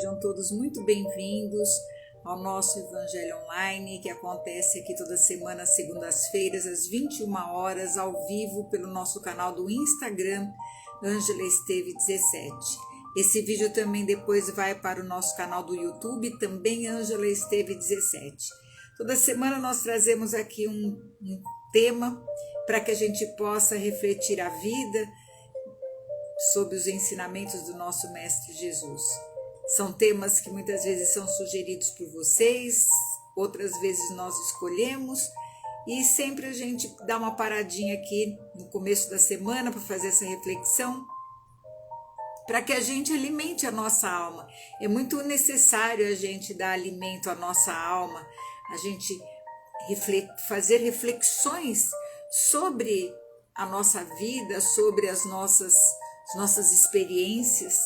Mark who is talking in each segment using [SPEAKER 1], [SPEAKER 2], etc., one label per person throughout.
[SPEAKER 1] Sejam todos muito bem-vindos ao nosso Evangelho Online, que acontece aqui toda semana, segundas-feiras, às 21 horas, ao vivo, pelo nosso canal do Instagram, Ângela Esteve 17. Esse vídeo também depois vai para o nosso canal do YouTube, também Ângela Esteve 17. Toda semana nós trazemos aqui um tema para que a gente possa refletir a vida sobre os ensinamentos do nosso Mestre Jesus. São temas que muitas vezes são sugeridos por vocês, outras vezes nós escolhemos e sempre a gente dá uma paradinha aqui no começo da semana para fazer essa reflexão, para que a gente alimente a nossa alma. É muito necessário a gente dar alimento à nossa alma, a gente fazer reflexões sobre a nossa vida, sobre as nossas experiências.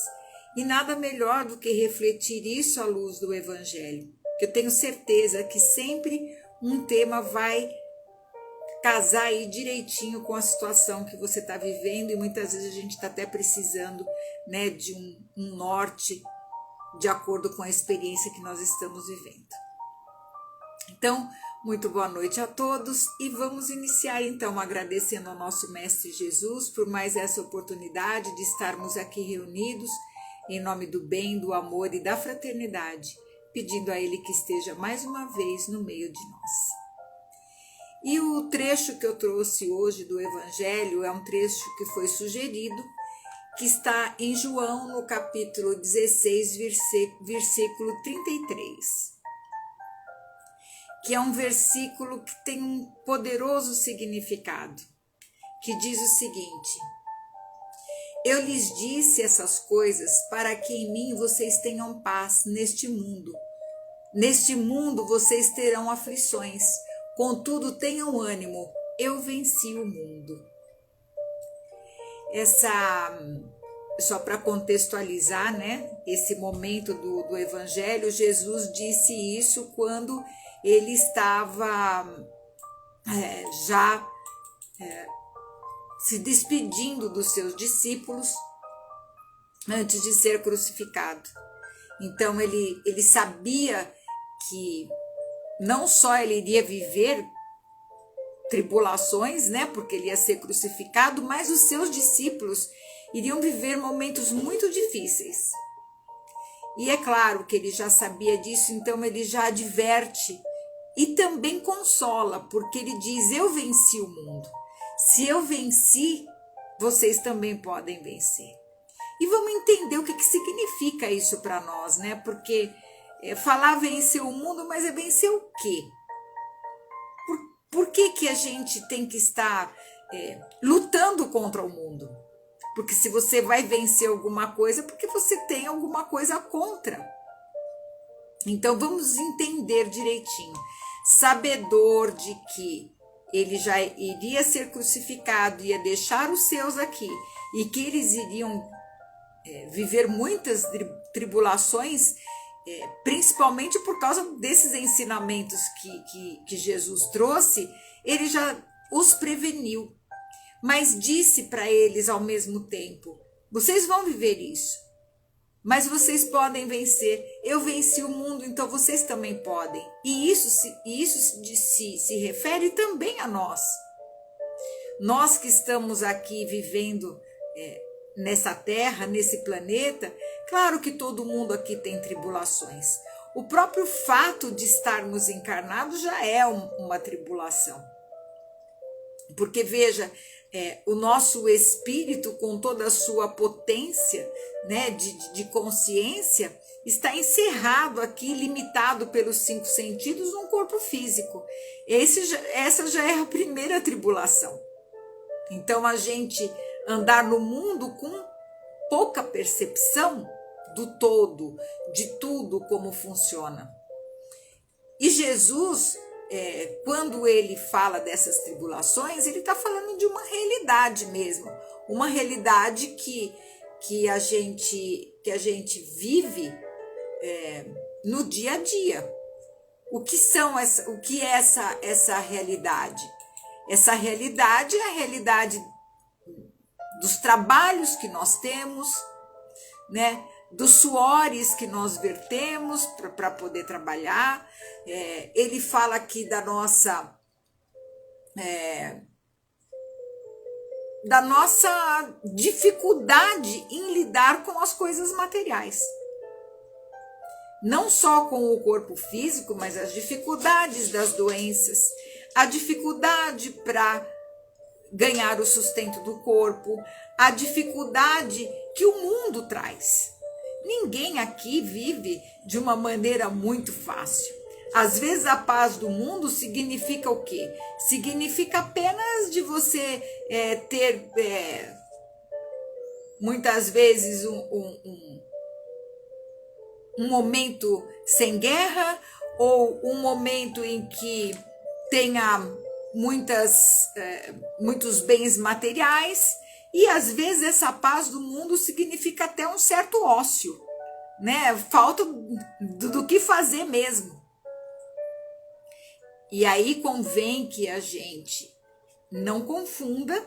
[SPEAKER 1] E nada melhor do que refletir isso à luz do Evangelho. Eu tenho certeza que sempre um tema vai casar aí direitinho com a situação que você está vivendo, e muitas vezes a gente está até precisando, né, de um norte de acordo com a experiência que nós estamos vivendo. Então, muito boa noite a todos e vamos iniciar então agradecendo ao nosso Mestre Jesus por mais essa oportunidade de estarmos aqui reunidos em nome do bem, do amor e da fraternidade, pedindo a Ele que esteja mais uma vez no meio de nós. E o trecho que eu trouxe hoje do Evangelho é um trecho que foi sugerido, que está em João, no capítulo 16, versículo 33. Que é um versículo que tem um poderoso significado, que diz o seguinte: eu lhes disse essas coisas para que em mim vocês tenham paz neste mundo. Neste mundo vocês terão aflições, contudo tenham ânimo, eu venci o mundo. Só para contextualizar, né, esse momento do Evangelho, Jesus disse isso quando ele estava se despedindo dos seus discípulos antes de ser crucificado. Então ele sabia que não só ele iria viver tribulações, né, porque ele ia ser crucificado, mas os seus discípulos iriam viver momentos muito difíceis. E é claro que ele já sabia disso, então ele já adverte e também consola, porque ele diz: eu venci o mundo. Se eu venci, vocês também podem vencer. E vamos entender o que significa isso para nós, né? Porque falar vencer o mundo, mas é vencer o quê? Por que a gente tem que estar lutando contra o mundo? Porque se você vai vencer alguma coisa, é porque você tem alguma coisa contra. Então vamos entender direitinho. Sabedor de que ele já iria ser crucificado, ia deixar os seus aqui, e que eles iriam viver muitas tribulações, principalmente por causa desses ensinamentos que Jesus trouxe, ele já os preveniu, mas disse para eles ao mesmo tempo: vocês vão viver isso, mas vocês podem vencer. Eu venci o mundo, então vocês também podem. E isso se refere também a nós. Nós que estamos aqui vivendo nessa terra, nesse planeta, claro que todo mundo aqui tem tribulações. O próprio fato de estarmos encarnados já é uma tribulação. Porque veja, o nosso espírito, com toda a sua potência, né, de consciência, está encerrado aqui, limitado pelos 5 sentidos, num corpo físico. Essa já é a primeira tribulação. Então, a gente andar no mundo com pouca percepção do todo, de tudo como funciona. E Jesus, quando ele fala dessas tribulações, ele está falando de uma realidade mesmo, uma realidade que a gente vive no dia a dia. O que é essa realidade? Essa realidade é a realidade dos trabalhos que nós temos, né? dos suores que nós vertemos para poder trabalhar. Ele fala aqui da nossa dificuldade em lidar com as coisas materiais. Não só com o corpo físico, mas as dificuldades das doenças, a dificuldade para ganhar o sustento do corpo, a dificuldade que o mundo traz. Ninguém aqui vive de uma maneira muito fácil. Às vezes a paz do mundo significa o quê? Significa apenas de você ter, muitas vezes, um momento sem guerra, ou um momento em que tenha muitos bens materiais, e às vezes essa paz do mundo significa até um certo ócio, né? Falta do que fazer mesmo. E aí convém que a gente não confunda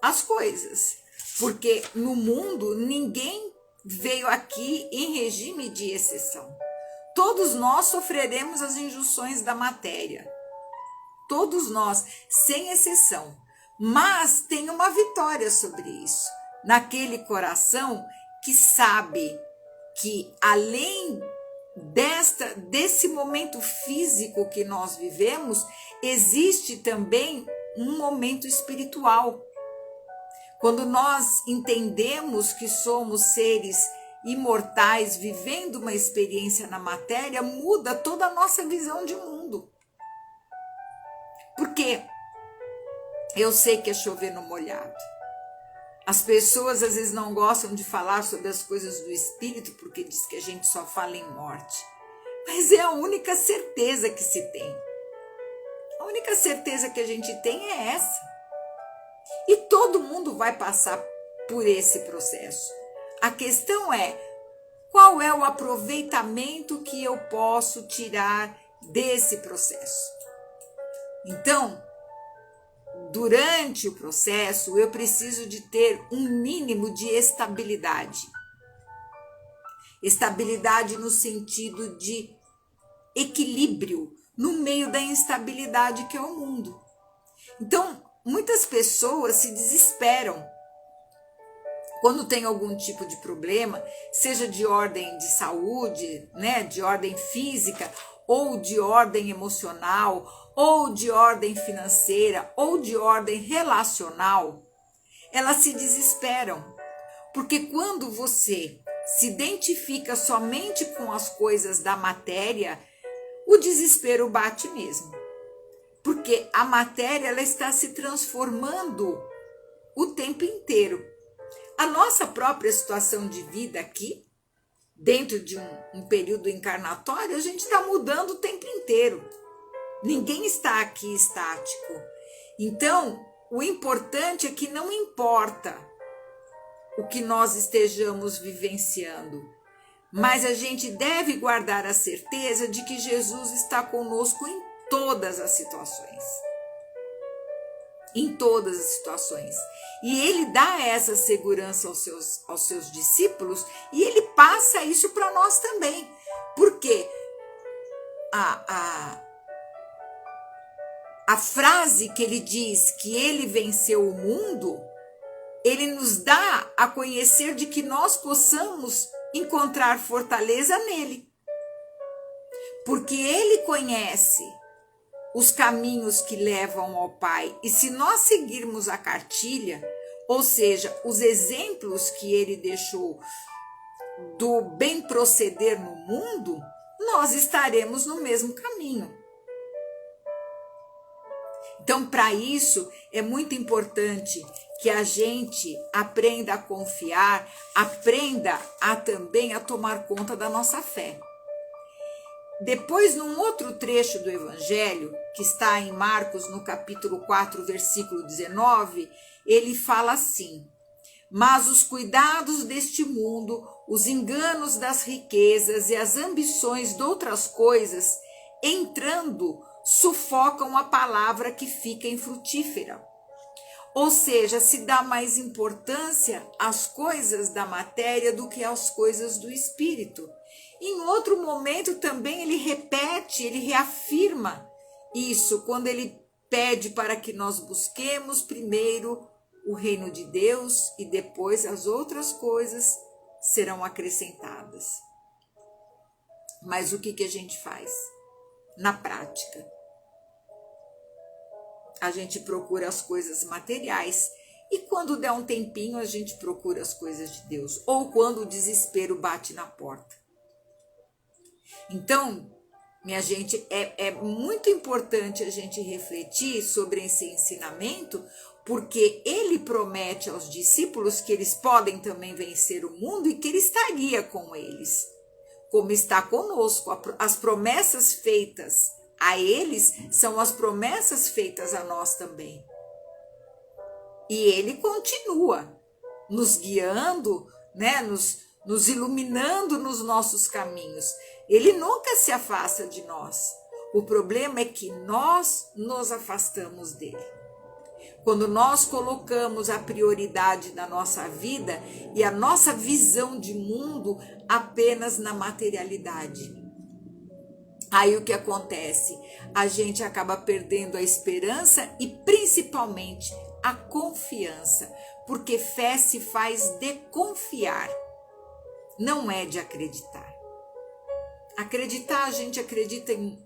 [SPEAKER 1] as coisas, porque no mundo ninguém veio aqui em regime de exceção. Todos nós sofreremos as injunções da matéria, todos nós, sem exceção. Mas tem uma vitória sobre isso, naquele coração que sabe que além desse momento físico que nós vivemos, existe também um momento espiritual. Quando nós entendemos que somos seres imortais vivendo uma experiência na matéria, muda toda a nossa visão de mundo. Porque eu sei que é chover no molhado. As pessoas às vezes não gostam de falar sobre as coisas do espírito porque diz que a gente só fala em morte. Mas é a única certeza que se tem. A única certeza que a gente tem é essa. E todo mundo vai passar por esse processo. A questão é, qual é o aproveitamento que eu posso tirar desse processo? Então, durante o processo, eu preciso de ter um mínimo de estabilidade. Estabilidade no sentido de equilíbrio no meio da instabilidade que é o mundo. Então, muitas pessoas se desesperam quando tem algum tipo de problema, seja de ordem de saúde, né, de ordem física, ou de ordem emocional, ou de ordem financeira, ou de ordem relacional, elas se desesperam. Porque quando você se identifica somente com as coisas da matéria, o desespero bate mesmo. Porque a matéria ela está se transformando o tempo inteiro. A nossa própria situação de vida aqui, dentro de um período encarnatório, a gente está mudando o tempo inteiro. Ninguém está aqui estático. Então, o importante é que não importa o que nós estejamos vivenciando, mas a gente deve guardar a certeza de que Jesus está conosco em todas as situações. Em todas as situações. E ele dá essa segurança aos seus discípulos e ele passa isso para nós também. Porque a frase que ele diz que ele venceu o mundo, ele nos dá a conhecer de que nós possamos encontrar fortaleza nele. Porque ele conhece os caminhos que levam ao Pai. E se nós seguirmos a cartilha, ou seja, os exemplos que ele deixou do bem proceder no mundo, nós estaremos no mesmo caminho. Então, para isso, é muito importante que a gente aprenda a confiar, aprenda também a tomar conta da nossa fé. Depois, num outro trecho do Evangelho, que está em Marcos, no capítulo 4, versículo 19, ele fala assim: mas os cuidados deste mundo, os enganos das riquezas e as ambições de outras coisas, entrando, sufocam a palavra que fica infrutífera. Ou seja, se dá mais importância às coisas da matéria do que às coisas do espírito. Em outro momento também ele repete, ele reafirma isso, quando ele pede para que nós busquemos primeiro o reino de Deus e depois as outras coisas serão acrescentadas. Mas o que a gente faz? Na prática, a gente procura as coisas materiais e quando der um tempinho a gente procura as coisas de Deus, ou quando o desespero bate na porta. Então, minha gente, é muito importante a gente refletir sobre esse ensinamento, porque ele promete aos discípulos que eles podem também vencer o mundo e que ele estaria com eles, como está conosco. As promessas feitas a eles são as promessas feitas a nós também. E ele continua nos guiando, né, nos iluminando nos nossos caminhos. Ele nunca se afasta de nós. O problema é que nós nos afastamos dele. Quando nós colocamos a prioridade na nossa vida e a nossa visão de mundo apenas na materialidade. Aí o que acontece? A gente acaba perdendo a esperança e principalmente a confiança, porque fé se faz de confiar, não é de acreditar. Acreditar, a gente acredita em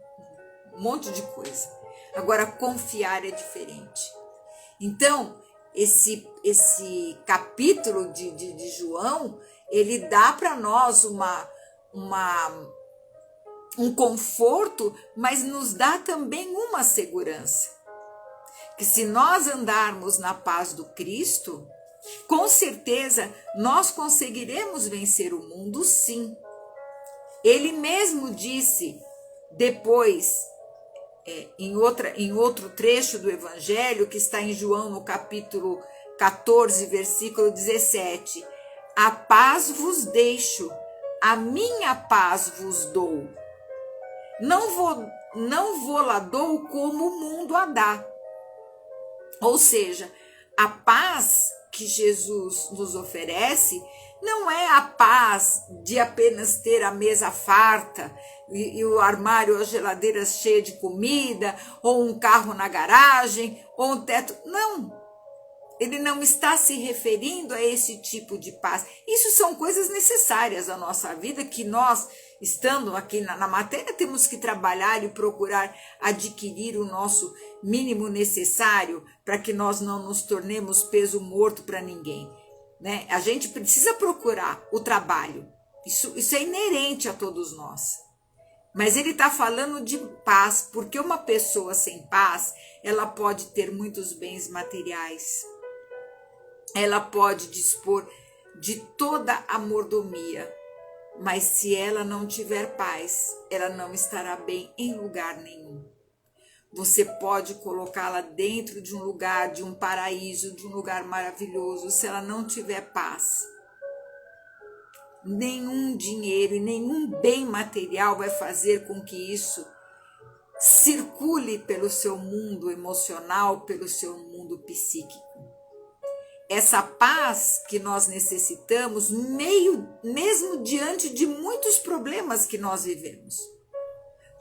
[SPEAKER 1] um monte de coisa. Agora, confiar é diferente. Então, esse capítulo de João, ele dá para nós um conforto, mas nos dá também uma segurança. Que se nós andarmos na paz do Cristo, com certeza nós conseguiremos vencer o mundo, sim. Ele mesmo disse depois, em outro trecho do Evangelho, que está em João, no capítulo 14, versículo 17, a paz vos deixo, a minha paz vos dou. Não vou lá dou como o mundo a dá. Ou seja, a paz que Jesus nos oferece não é a paz de apenas ter a mesa farta e o armário, a geladeira cheia de comida, ou um carro na garagem, ou um teto. Não, ele não está se referindo a esse tipo de paz. Isso são coisas necessárias à nossa vida, que nós, estando aqui na matéria, temos que trabalhar e procurar adquirir o nosso mínimo necessário para que nós não nos tornemos peso morto para ninguém. Né? A gente precisa procurar o trabalho. Isso é inerente a todos nós. Mas ele está falando de paz, porque uma pessoa sem paz, ela pode ter muitos bens materiais. Ela pode dispor de toda a mordomia. Mas se ela não tiver paz, ela não estará bem em lugar nenhum. Você pode colocá-la dentro de um lugar, de um paraíso, de um lugar maravilhoso. Se ela não tiver paz, nenhum dinheiro e nenhum bem material vai fazer com que isso circule pelo seu mundo emocional, pelo seu mundo psíquico. Essa paz que nós necessitamos, mesmo diante de muitos problemas que nós vivemos.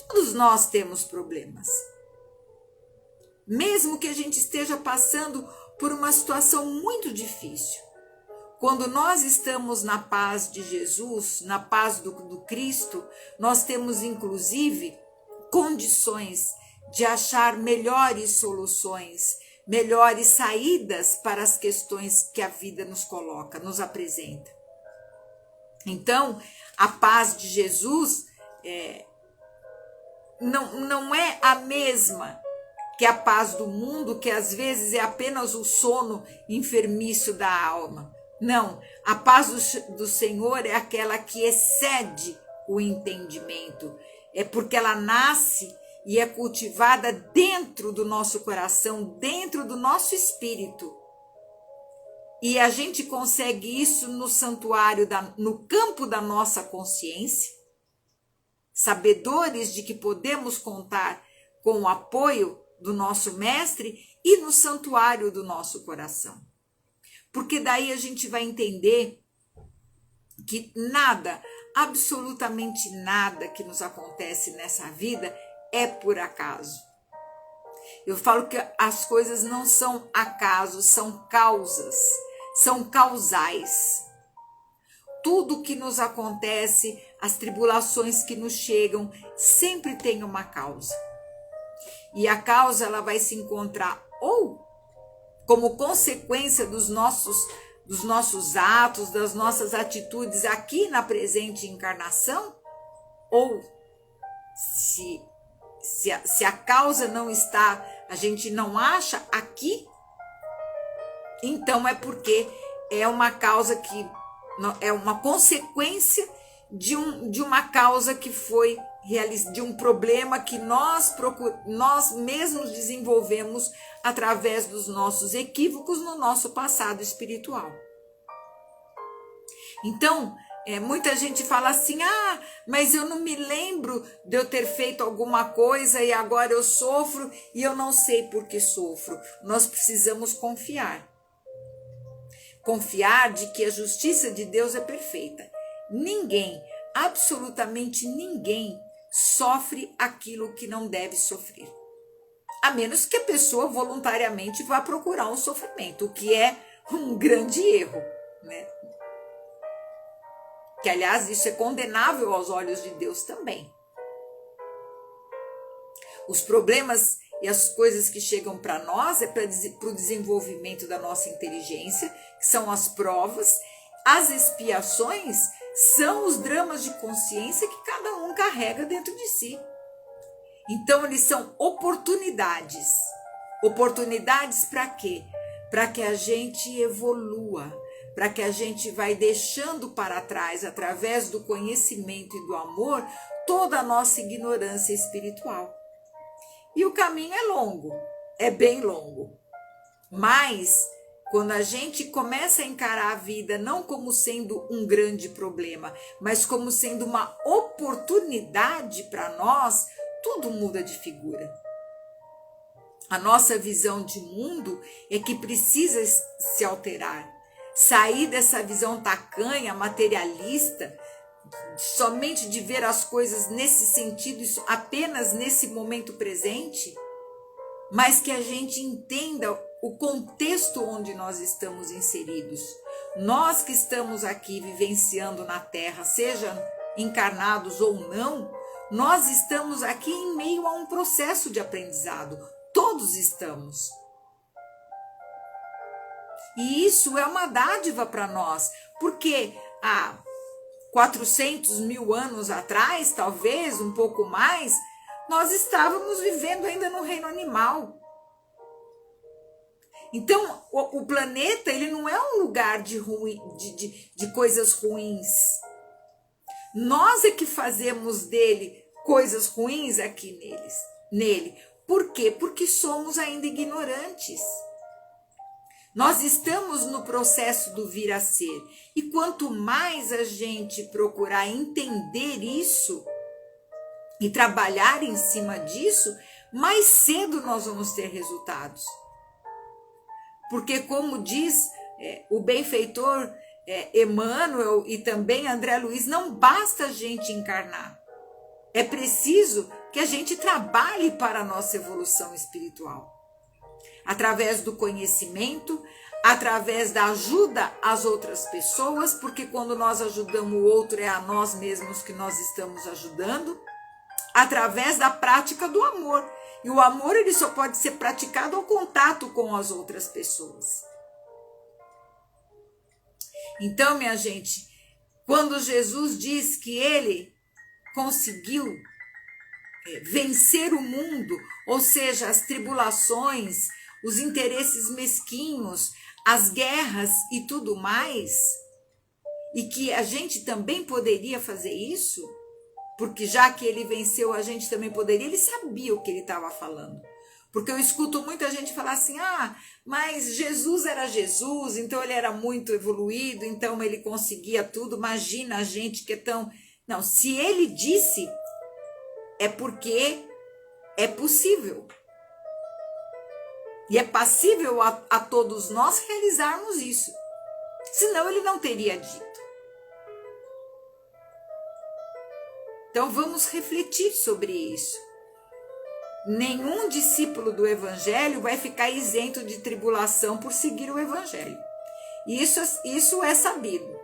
[SPEAKER 1] Todos nós temos problemas. Mesmo que a gente esteja passando por uma situação muito difícil. Quando nós estamos na paz de Jesus, na paz do Cristo, nós temos inclusive condições de achar melhores soluções, melhores saídas para as questões que a vida nos coloca, nos apresenta. Então, a paz de Jesus não é a mesma que a paz do mundo, que às vezes é apenas o sono enfermiço da alma. Não, a paz do Senhor é aquela que excede o entendimento. É porque ela nasce e é cultivada dentro do nosso coração, dentro do nosso espírito. E a gente consegue isso no santuário, no campo da nossa consciência, sabedores de que podemos contar com o apoio do nosso mestre e no santuário do nosso coração. Porque daí a gente vai entender que nada, absolutamente nada que nos acontece nessa vida é por acaso. Eu falo que as coisas não são acaso, são causas, são causais. Tudo que nos acontece, as tribulações que nos chegam, sempre tem uma causa. E a causa ela vai se encontrar ou como consequência dos nossos atos, das nossas atitudes aqui na presente encarnação, ou se a causa não está, a gente não acha aqui, então é porque é uma causa que é uma consequência de uma causa que foi realizada, de um problema que nós mesmos desenvolvemos através dos nossos equívocos no nosso passado espiritual. Então, muita gente fala assim, mas eu não me lembro de eu ter feito alguma coisa e agora eu sofro e eu não sei por que sofro. Nós precisamos confiar. Confiar de que a justiça de Deus é perfeita. Ninguém, absolutamente ninguém, sofre aquilo que não deve sofrer. A menos que a pessoa voluntariamente vá procurar um sofrimento, o que é um grande erro, né? Que, aliás, isso é condenável aos olhos de Deus também. Os problemas e as coisas que chegam para nós é para o desenvolvimento da nossa inteligência, que são as provas. As expiações são os dramas de consciência que cada um carrega dentro de si. Então, eles são oportunidades. Oportunidades para quê? Para que a gente evolua, para que a gente vai deixando para trás, através do conhecimento e do amor, toda a nossa ignorância espiritual. E o caminho é longo, é bem longo. Mas, quando a gente começa a encarar a vida não como sendo um grande problema, mas como sendo uma oportunidade para nós, tudo muda de figura. A nossa visão de mundo é que precisa se alterar. Sair dessa visão tacanha, materialista, somente de ver as coisas nesse sentido, apenas nesse momento presente, mas que a gente entenda o contexto onde nós estamos inseridos. Nós que estamos aqui vivenciando na Terra, seja encarnados ou não, nós estamos aqui em meio a um processo de aprendizado. Todos estamos. E isso é uma dádiva para nós, porque há 400 mil anos atrás, talvez um pouco mais, nós estávamos vivendo ainda no reino animal. Então, o planeta ele não é um lugar de coisas ruins. Nós é que fazemos dele coisas ruins aqui nele. Por quê? Porque somos ainda ignorantes. Nós estamos no processo do vir a ser. E quanto mais a gente procurar entender isso e trabalhar em cima disso, mais cedo nós vamos ter resultados. Porque, como diz o benfeitor Emmanuel e também André Luiz, não basta a gente encarnar. É preciso que a gente trabalhe para a nossa evolução espiritual. Através do conhecimento, através da ajuda às outras pessoas, porque quando nós ajudamos o outro é a nós mesmos que nós estamos ajudando, através da prática do amor. E o amor ele só pode ser praticado ao contato com as outras pessoas. Então, minha gente, quando Jesus diz que ele conseguiu vencer o mundo, ou seja, as tribulações, os interesses mesquinhos, as guerras e tudo mais, e que a gente também poderia fazer isso, porque já que ele venceu, a gente também poderia, ele sabia o que ele estava falando. Porque eu escuto muita gente falar assim, mas Jesus era Jesus, então ele era muito evoluído, então ele conseguia tudo, imagina a gente que é tão... Não, se ele disse, é porque é possível. E é passível a todos nós realizarmos isso. Senão ele não teria dito. Então vamos refletir sobre isso. Nenhum discípulo do Evangelho vai ficar isento de tribulação por seguir o Evangelho. Isso é sabido.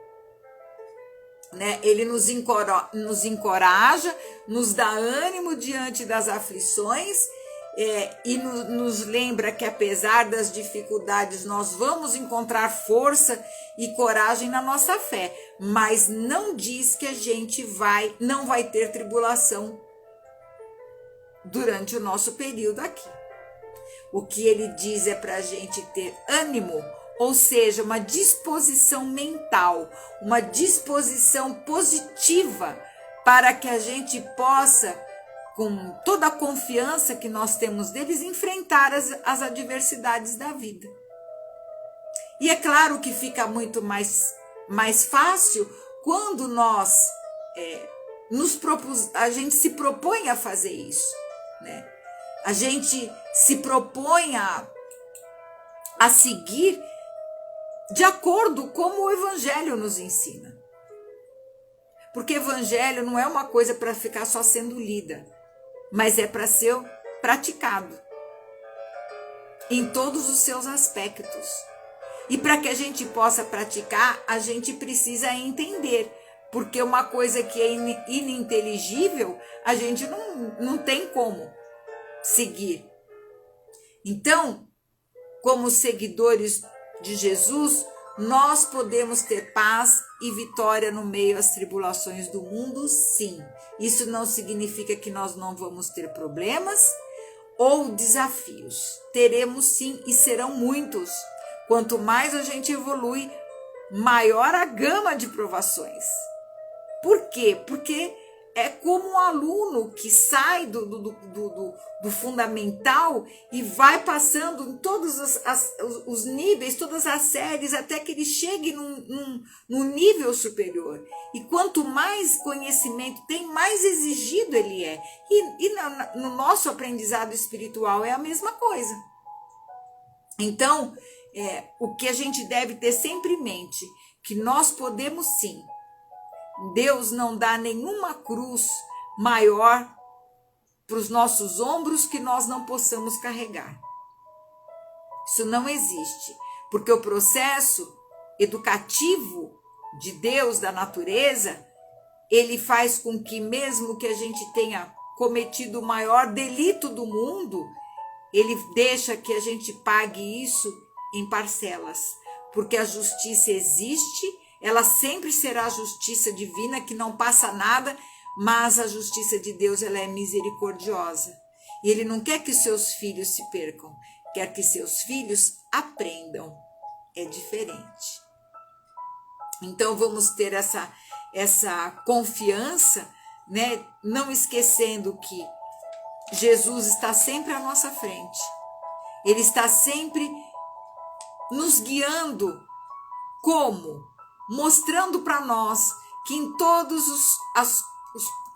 [SPEAKER 1] Né? Ele nos encoraja, nos dá ânimo diante das aflições e nos lembra que apesar das dificuldades nós vamos encontrar força e coragem na nossa fé, mas não diz que a gente não vai ter tribulação durante o nosso período aqui. O que ele diz é para a gente ter ânimo, ou seja, uma disposição mental, uma disposição positiva para que a gente possa, com toda a confiança que nós temos deles, enfrentar as adversidades da vida. E é claro que fica muito mais fácil quando a gente se propõe a fazer isso, né? A gente se propõe a seguir de acordo com o Evangelho nos ensina. Porque Evangelho não é uma coisa para ficar só sendo lida, mas é para ser praticado em todos os seus aspectos. E para que a gente possa praticar, a gente precisa entender, porque uma coisa que é ininteligível, a gente não tem como seguir. Então, como seguidores de Jesus, nós podemos ter paz e vitória no meio às tribulações do mundo, sim. Isso não significa que nós não vamos ter problemas ou desafios. Teremos sim, e serão muitos. Quanto mais a gente evolui, maior a gama de provações. Por quê? Porque é como um aluno que sai do fundamental e vai passando em todos os níveis, todas as séries, até que ele chegue num nível superior. E quanto mais conhecimento tem, mais exigido ele é. E no nosso aprendizado espiritual é a mesma coisa. Então, o que a gente deve ter sempre em mente, que nós podemos sim. Deus não dá nenhuma cruz maior para os nossos ombros que nós não possamos carregar. Isso não existe, porque o processo educativo de Deus, da natureza, ele faz com que mesmo que a gente tenha cometido o maior delito do mundo, ele deixa que a gente pague isso em parcelas, porque a justiça existe. Ela sempre será a justiça divina, que não passa nada, mas a justiça de Deus, ela é misericordiosa. E ele não quer que seus filhos se percam, quer que seus filhos aprendam. É diferente. Então vamos ter essa confiança, né? Não esquecendo que Jesus está sempre à nossa frente. Ele está sempre nos guiando. Como? Mostrando para nós que em todos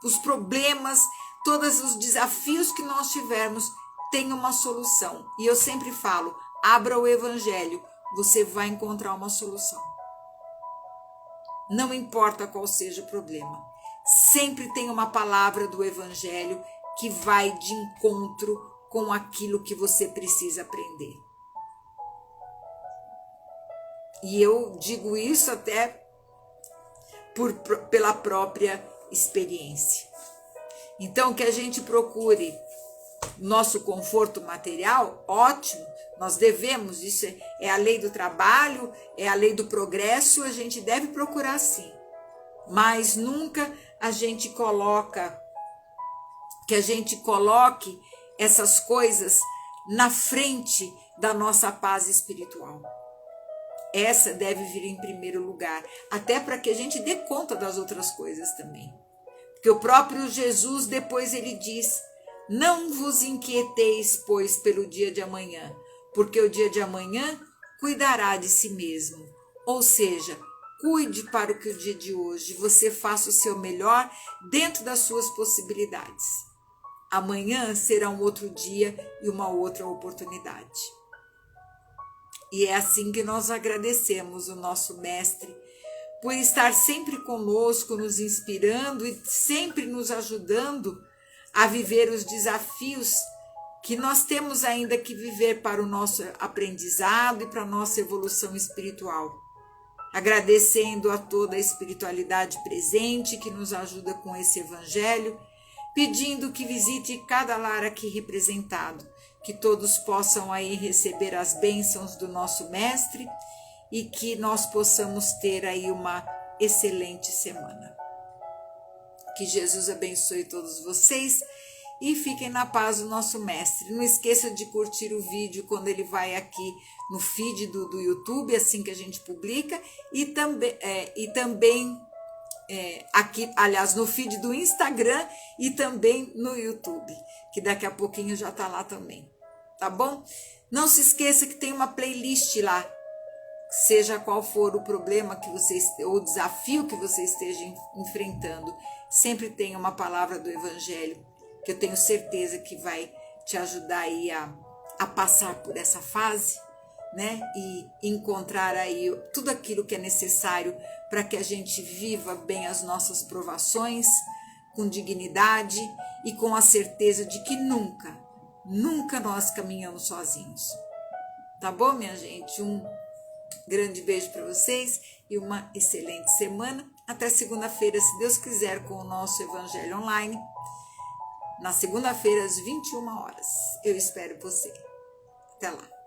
[SPEAKER 1] os problemas, todos os desafios que nós tivermos, tem uma solução. E eu sempre falo, abra o Evangelho, você vai encontrar uma solução. Não importa qual seja o problema. Sempre tem uma palavra do Evangelho que vai de encontro com aquilo que você precisa aprender. E eu digo isso até pela própria experiência. Então, que a gente procure nosso conforto material, ótimo, nós devemos, isso é a lei do trabalho, é a lei do progresso, a gente deve procurar sim. Mas nunca a gente coloque essas coisas na frente da nossa paz espiritual. Essa deve vir em primeiro lugar, até para que a gente dê conta das outras coisas também. Porque o próprio Jesus, depois ele diz, não vos inquieteis, pois, pelo dia de amanhã, porque o dia de amanhã cuidará de si mesmo. Ou seja, cuide para que o dia de hoje você faça o seu melhor dentro das suas possibilidades. Amanhã será um outro dia e uma outra oportunidade. E é assim que nós agradecemos o nosso Mestre por estar sempre conosco, nos inspirando e sempre nos ajudando a viver os desafios que nós temos ainda que viver para o nosso aprendizado e para a nossa evolução espiritual. Agradecendo a toda a espiritualidade presente que nos ajuda com esse evangelho, pedindo que visite cada lar aqui representado, que todos possam aí receber as bênçãos do nosso Mestre e que nós possamos ter aí uma excelente semana. Que Jesus abençoe todos vocês e fiquem na paz do nosso Mestre. Não esqueça de curtir o vídeo quando ele vai aqui no feed do YouTube, assim que a gente publica, e também aqui, aliás, no feed do Instagram e também no YouTube, que daqui a pouquinho já está lá também, tá bom? Não se esqueça que tem uma playlist lá, seja qual for o problema que você ou o desafio que você esteja enfrentando, sempre tem uma palavra do Evangelho que eu tenho certeza que vai te ajudar aí a passar por essa fase, né? E encontrar aí tudo aquilo que é necessário para que a gente viva bem as nossas provações com dignidade e com a certeza de que nunca nós caminhamos sozinhos. Tá bom, minha gente? Um grande beijo para vocês e uma excelente semana. Até segunda-feira, se Deus quiser, com o nosso Evangelho Online. Na segunda-feira, às 21 horas. Eu espero você. Até lá.